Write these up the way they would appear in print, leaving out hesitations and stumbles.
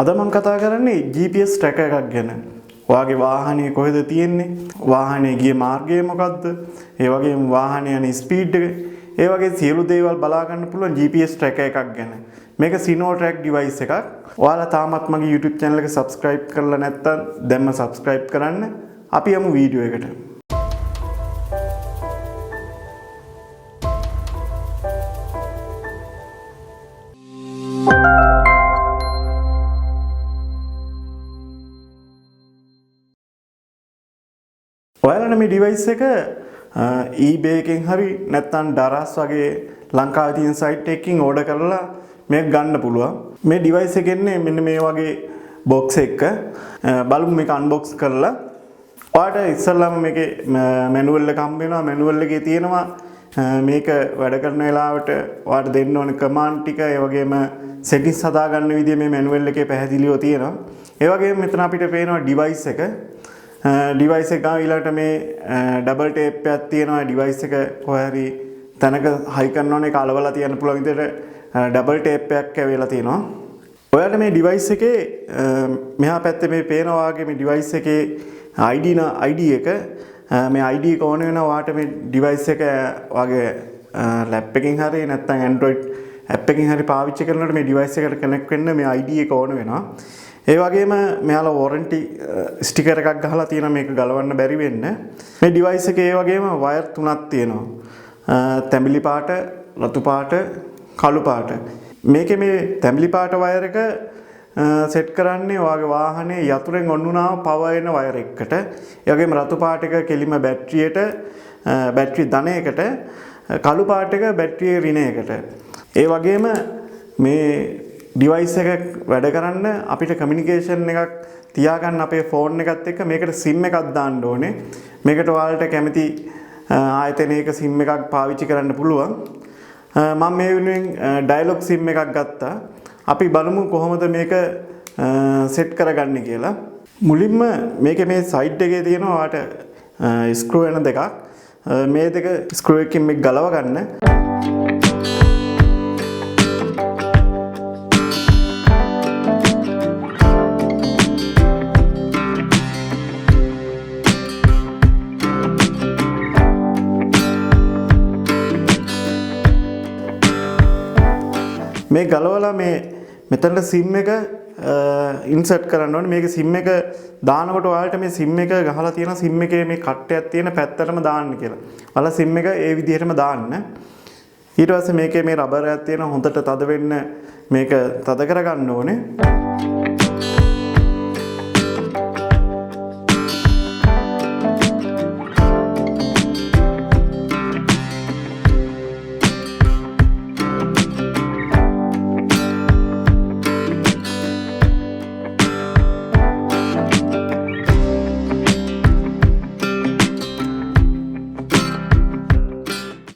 අද මම කතා කරන්නේ GPS tracker එකක් ගැන. ඔයාගේ වාහනේ කොහෙද තියෙන්නේ? වාහනේ ගිය මාර්ගය මොකද්ද? ඒ වගේම වාහනේ යන ස්පීඩ් එක, ඒ වගේ සියලු දේවල් බලා ගන්න පුළුවන් GPS tracker එකක් ගැන. මේක Sinotrack device එකක්. ඔයාලා තාමත් මගේ YouTube channel එක subscribe කරලා නැත්නම් දැන්ම subscribe කරන්න. අපි යමු වීඩියෝ එකට. ඔයාලට මේ device එක eBay එකෙන් හරි නැත්නම් Daras වගේ ලංකාවේ තියෙන site එකකින් order කරලා මේක ගන්න පුළුවන්. මේ device එක එන්නේ මෙන්න මේ වගේ box එකක. බලමු මේක unbox කරලා. ඔයාලට ඉස්සෙල්ලාම මේකේ manual එක හම්බ වෙනවා. manual එකේ තියෙනවා මේක වැඩ කරන වෙලාවට ඔයාලට දෙන්න ඕන command ටික, ඒ වගේම settings හදා ගන්න විදිය මේ manual එකේ පැහැදිලිව තියෙනවා. ඒ වගේම මෙතන අපිට පේනවා device එක. device එක ඊළඟට මේ double tape එකක් තියෙනවා. device එක කොහේ හරි තැනක high කරනවා නේ කලවලා තියන්න පුළුවන් විදිහට double tape එකක් ඇවිල්ලා තියෙනවා. ඔයාලට මේ device එකේ මෙහා පැත්තේ මේ පේනවා වගේ මේ device එකේ ID එක මේ ID එක ඕන වෙනවා. ඔයාලට මේ device එක වගේ lap එකකින් හරි නැත්නම් Android app එකකින් හරි පාවිච්චි කරනකොට මේ device එකට connect වෙන්න මේ ID එක ඕන වෙනවා. ඒ වගේම මෙයාලා warranty sticker එකක් ගහලා තියෙනවා මේක ගලවන්න බැරි වෙන්න. මේ device එකේ ඒ වගේම wire තුනක් තියෙනවා. තැඹිලි පාට, රතු පාට, කළු පාට. මේකේ මේ තැඹිලි පාට wire එක set කරන්නේ ඔයාගේ වාහනේ යතුරෙන් ඔන්නුනාම power එන wire එකකට. ඒ වගේම රතු පාට එක කෙලිම බැටරියට, බැටරි ධනයකට, කළු පාට එක බැටරියේ ඍණයකට. ඒ වගේම මේ device එක වැඩ කරන්න අපිට communication එකක් තියාගන්න අපේ phone එකත් එක්ක මේකට SIM එකක් දාන්න ඕනේ. මේකට ඔයාලට කැමති ආයතනයක SIM එකක් පාවිච්චි කරන්න පුළුවන්. මම මේ වෙනුවෙන් dialog SIM එකක් ගත්තා. අපි බලමු කොහොමද මේක set කරගන්නේ කියලා. මුලින්ම මේකේ මේ side එකේ තියෙනවා ඔයාලට screw වෙන දෙකක්. මේ දෙක screw එකකින් මේක ගලව ගන්න. මේ ගලවලා මේ මෙතනට SIM එක insert කරන්න ඕනේ. මේක SIM එක දානකොට ඔයාලට මේ SIM එක ගහලා තියෙන SIM එකේ මේ කට්ටයක් තියෙන පැත්තටම දාන්න කියලා. ඔයාලා SIM එක ඒ විදිහටම දාන්න. ඊට පස්සේ මේකේ මේ රබර් එකක් තියෙන හොඳට තද වෙන්න මේක තද කරගන්න ඕනේ.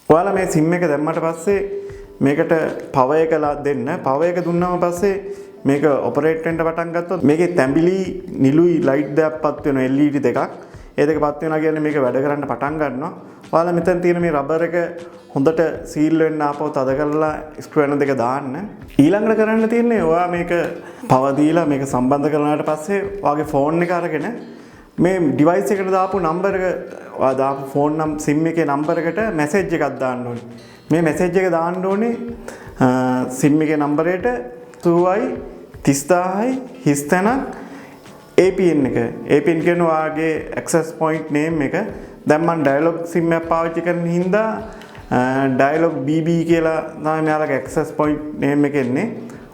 ඔයාලා මේ SIM එක දැම්මට පස්සේ මේකට power එක දෙන්න. power එක දුන්නාම පස්සේ මේක ඔපරේට් වෙන්න පටන් ගත්තොත් මේකේ තැඹිලි නිලුයි light දෙකක් පත් වෙනවා, LED දෙකක්. ඒ දෙක පත් වෙනවා කියන්නේ මේක වැඩ කරන්න පටන් ගන්නවා. ඔයාලා මෙතන තියෙන මේ රබර් එක හොඳට සීල් වෙන්න ආපහු තද කරලා ස්ක්‍රූ වෙන දෙක දාන්න. ඊළඟට කරන්න තියෙන්නේ ඔයා මේක power දීලා මේක සම්බන්ධ කරනාට පස්සේ ඔයාගේ phone එක අරගෙන මේ device එකට දාපු number එක ඔයා දාපු phone SIM එකේ number එකට message එකක් දාන්න ඕනේ. මේ message එක දාන්න ඕනේ SIM එකේ number එකට 2i 30000යි හිස්තැනක් APN එක. APN කියන ඔයාගේ access point name එක. දැන් මම dialog SIM එක පාවිච්චි කරන හින්දා dialog BB කියලා තමයි මෙයාලගේ access point name එක එන්නේ.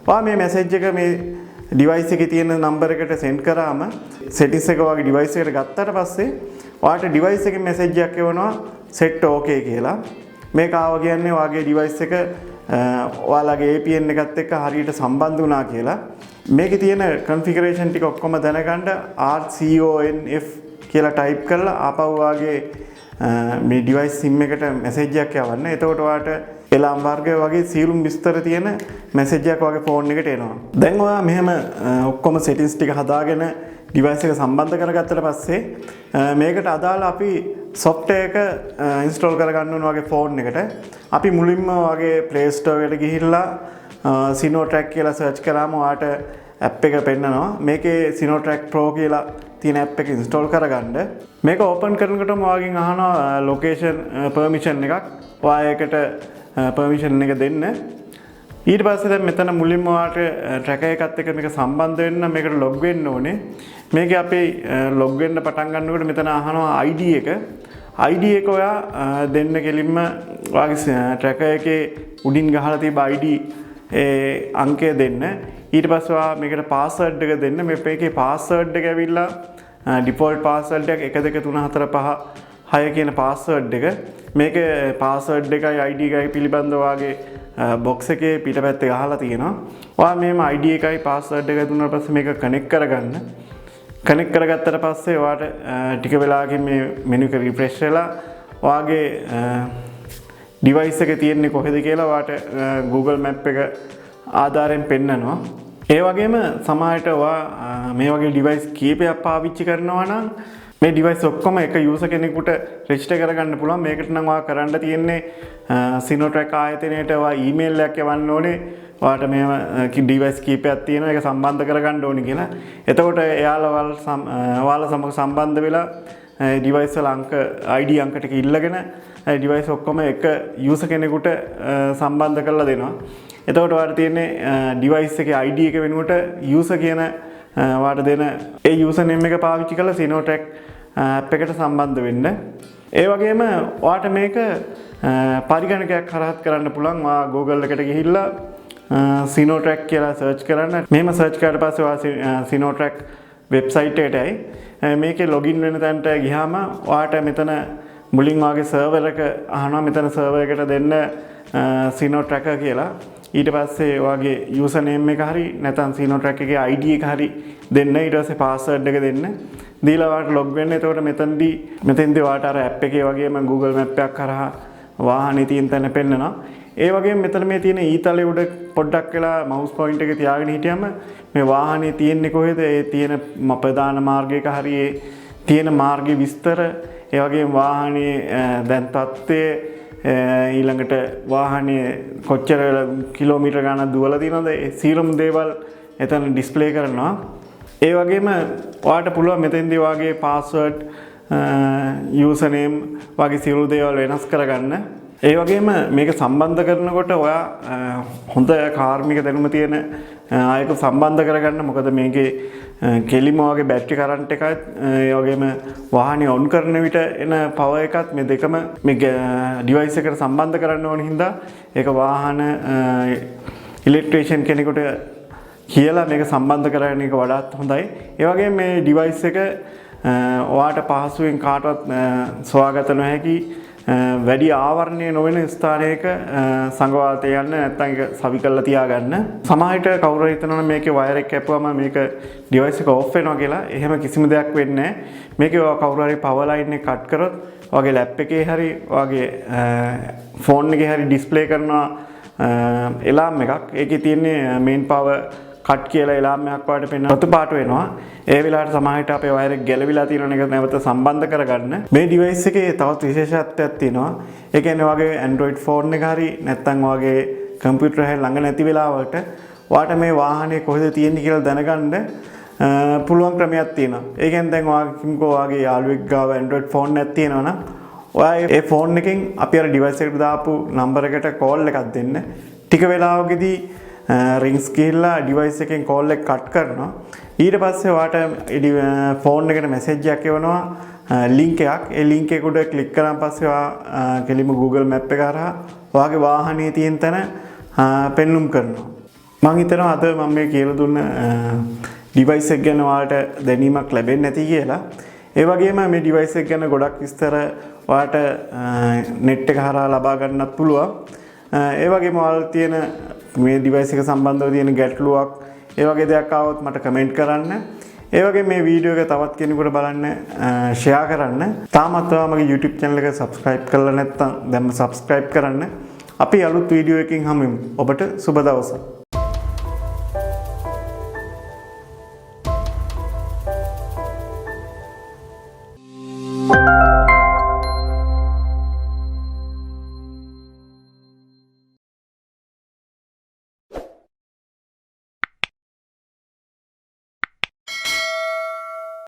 ඔයා මේ message එක මේ device එකේ තියෙන number එකට send කරාම settings එක වගේ device එකට ගත්තට පස්සේ ඔයාලට device එකේ message එකක් එවනවා set okay කියලා. මේක ආව කියන්නේ ඔයාගේ device එක ඔයාලගේ APN එකත් එක්ක හරියට සම්බන්ධ වුණා කියලා. මේකේ තියෙන configuration ටික ඔක්කොම දැනගන්න RCONF කියලා type කරලා ආපහු ඔයාගේ මේ device SIM එකට message එකක් යවන්න. එතකොට ඔයාලට එලාම් වර්ගය වගේ සියලුම විස්තර තියෙන message එකක් වගේ phone එකට එනවා. දැන් ඔයා මෙහෙම ඔක්කොම settings ටික හදාගෙන device එක සම්බන්ධ කරගත්තට පස්සේ මේකට අදාළ අපි software එක install කරගන්න ඕන වගේ phone එකට. අපි මුලින්ම වගේ Play Store එකට ගිහිල්ලා SinoTrack කියලා search කරාම ඔයාට ඇප් එක පෙන්නනවා. මේකේ Sinotrack Pro කියලා තියෙන ඇප් එක ඉන්ස්ටෝල් කරගන්න. මේක ඕපන් කරනකොටම ඔයාගෙන් අහනවා ලොකේෂන් පර්මිෂන් එකක්. ඔයා ඒකට පර්මිෂන් එක දෙන්න. ඊට පස්සේ දැන් මෙතන මුලින්ම ඔයාට ට්‍රැකර් එකත් එක්ක මේක සම්බන්ධ වෙන්න මේකට ලොග් වෙන්න ඕනේ. මේකේ අපි ලොග් වෙන්න පටන් ගන්නකොට මෙතන අහනවා ID එක. ID එක ඔයා දෙන්න කෙලින්ම ඔයාගේ ට්‍රැකර් එකේ උඩින් ගහලා තිබ්බ ID ඒ අංකය දෙන්න. ඊට පස්සේ ඔයා මේකට පාස්වර්ඩ් එක දෙන්න. මේකේ පාස්වර්ඩ් එක ඇවිල්ලා ඩිෆෝල්ට් පාස්වර්ඩ් එක 1 2 3 4 5 6 කියන පාස්වර්ඩ් එක. මේකේ පාස්වර්ඩ් එකයි ID එකයි පිළිබඳව ඔයාගේ බොක්ස් එකේ පිටපැත්තේ ගහලා තියෙනවා. ඔයා මේම ID එකයි පාස්වර්ඩ් එක දුන්නාට පස්සේ මේක කනෙක්ට් කරගන්න. කනෙක්ට් කරගත්තට පස්සේ ඔයාට ටික වෙලාවකින් මේ මෙනු එක රිෆ්‍රෙෂ් වෙලා ඔයාගේ ඩිවයිස් එක තියෙන්නේ කොහෙද කියලා ඔයාට Google Map එක ආධාරයෙන් පෙන්නනවා. ඒ වගේම සමහරට ඔයා මේ වගේ ඩිවයිස් කීපයක් පාවිච්චි කරනවා නම් මේ ඩිවයිස් ඔක්කොම එක යූසර් කෙනෙකුට රෙජිස්ටර් කරගන්න පුළුවන්. මේකට නම් ඔයා කරන්න තියෙන්නේ Sinotrack ආයතනයට ඔයා ඊමේල් එකක් යවන්න ඕනේ. ඔයාට මේව ඩිවයිස් කීපයක් තියෙනවා ඒක සම්බන්ධ කරගන්න ඕනේ කියලා. එතකොට ඔයාලා සමග සම්බන්ධ වෙලා ඩිවයිස් වල ID අංක ටික ඉල්ලගෙන ඩිවයිස් ඔක්කොම එක යූසර් කෙනෙකුට සම්බන්ධ කරලා දෙනවා. එතකොට ඔයාට තියෙන්නේ ඩිවයිස් එකේ ID එක වෙනුවට යූසර් කියන ඔයාට දෙන ඒ යූසර් නේම් එක පාවිච්චි කරලා Sinotrack ඇප් එකට සම්බන්ධ වෙන්න. ඒ වගේම ඔයාට මේක පරිගණකයක් හරහා කරන්න පුළුවන්. ඔයා Google එකට ගිහිල්ලා Sinotrack කියලා සර්ච් කරන්න. මෙහෙම සර්ච් කරලා පස්සේ ඔයා Sinotrack වෙබ්සයිට් එකටයි මේකේ ලොගින් වෙන තැනට ගියාම ඔයාට මෙතන මුලින් ඔයාගේ සර්වර් එක අහනවා. මෙතන සර්වර් එකට දෙන්න Sinotracker කියලා. ඊට පස්සේ ඔයාගේ යූසර් නේම් එක හරි නැත්නම් Sinotrack එකේ ID එක හරි දෙන්න. ඊට පස්සේ පාස්වර්ඩ් එක දෙන්න. දීලා ඔයාට ලොග් වෙන්න. එතකොට මෙතෙන්දී ඔයාට අර ඇප් එකේ වගේම Google Map එකක් කරහා වාහනේ තියෙන තැන පෙන්නනවා. ඒ වගේම මෙතන මේ තියෙන ඊතලයේ උඩ පොඩ්ඩක් වෙලා මවුස් පොයින්ට් එක තියාගෙන හිටියම මේ වාහනේ තියෙන්නේ කොහෙද? ඒ තියෙන ප්‍රධාන මාර්ගයක හරි ඒ තියෙන මාර්ගයේ විස්තර, ඒ වගේම වාහනේ දැන් තත්ත්වය, ඊළඟට වාහනේ කොච්චර කිලෝමීටර ගණන් දුවලා තියෙනවද? ඒ සියලුම දේවල් එතන ඩිස්ප්ලේ කරනවා. ඒ වගේම ඔයාට පුළුවන් මෙතෙන්දී ඔයාගේ පාස්වර්ඩ්, යූසර් නේම් වගේ සියලු දේවල් වෙනස් කරගන්න. ඒ වගේම මේක සම්බන්ධ කරනකොට ඔයා හොඳ කාර්මික දැනුම තියෙන අයක සම්බන්ධ කරගන්න. මොකද මේකේ කෙලිම වගේ බැටරි කරන්ට් එකත් ඒ වගේම වාහනේ ඔන් කරන විට එන පවර් එකත් මේ දෙකම මේ ඩිවයිස් එකට සම්බන්ධ කරන්න ඕන හින්දා ඒක වාහන ඉලෙක්ට්‍රීෂියන් කෙනෙකුට කියලා මේක සම්බන්ධ කරගන්න එක වඩාත් හොඳයි. ඒ වගේම මේ ඩිවයිස් එක ඔයාට පහසුවෙන් කාටවත් සොයාගත නොහැකි වැඩි ආවරණය නොවන ස්ථානයක සංගවා තියන්න නැත්නම් ඒක සවි කරලා තියාගන්න. සමහරවිට කවුරු හිතනවා මේකේ වයර් එක කැපුවම මේක ඩිවයිස් එක ඔෆ් වෙනවා කියලා. එහෙම කිසිම දෙයක් වෙන්නේ නැහැ. මේකේ කවුරු හරි පවර් ලයින් එක කට් කරොත් ඔයාගේ ලැප් එකේ හරි ඔයාගේ ෆෝන් එකේ හරි ඩිස්ප්ලේ කරනවා එලාම් එකක්. ඒකේ තියෙන්නේ මේන් පවර් කට් කියලා එලාම් එකක් වලට පෙන්න රතු පාට වෙනවා. ඒ වෙලාවට සමහරවිට අපේ වයර් එක ගැලවිලා තියෙන එක නැවත සම්බන්ධ කරගන්න. මේ ඩිවයිස් එකේ තවත් විශේෂත්වයක් තියෙනවා. ඒ කියන්නේ ඔයාගේ Android ෆෝන් එක හරි නැත්නම් ඔයාගේ කම්පියුටර් එක ළඟ නැති වෙලාවට ඔයාට මේ වාහනේ කොහෙද තියෙන්නේ කියලා දැනගන්න පුළුවන් ක්‍රමයක් තියෙනවා. ඒ කියන්නේ දැන් ඔයාගේ යාළුවෙක් ගාව Android ෆෝන් එකක් තියෙනවා නම් ඔයා ඒ ෆෝන් එකෙන් අපි අර ඩිවයිස් එකට දාපු නම්බර් එකට කෝල් එකක් දෙන්න. ටික වෙලාවකදී රින්ග්ස් ගිහිල්ලා ඩිවයිස් එකෙන් කෝල් එක කට් කරනවා. ඊට පස්සේ ඔයාට ෆෝන් එකට මැසේජ් එකක් එවනවා, ලින්ක් එකක්. ඒ ලින්ක් එක උඩ ක්ලික් කරාන් පස්සේ ඔයා කෙලිම Google Map එක හරහා ඔයාගේ වාහනේ තියෙන තැන පෙන්눔 කරනවා. මම හිතනවා අද මම මේ කියලා දුන්න ඩිවයිස් එක ගැන ඔයාලට දැනීමක් ලැබෙන්නේ නැති කියලා. ඒ වගේම මේ ඩිවයිස් එක ගැන ගොඩක් විස්තර ඔයාලට net එක හරහා ලබා ගන්නත් පුළුවන්. ඒ වගේම ඔයාලා තියෙන මේ ඩිවයිස් එක සම්බන්ධව තියෙන ගැටලුවක් ඒ වගේ දෙයක් ආවොත් මට කමෙන්ට් කරන්න. ඒ වගේ මේ වීඩියෝ එක තවත් කෙනෙකුට බලන්න ෂෙයා කරන්න. තාමත් ඔයා මගේ YouTube channel එක subscribe කරලා නැත්නම් දැන්ම subscribe කරන්න. අපි අලුත් වීඩියෝ එකකින් හමු වෙමු. ඔබට සුබ දවසක්.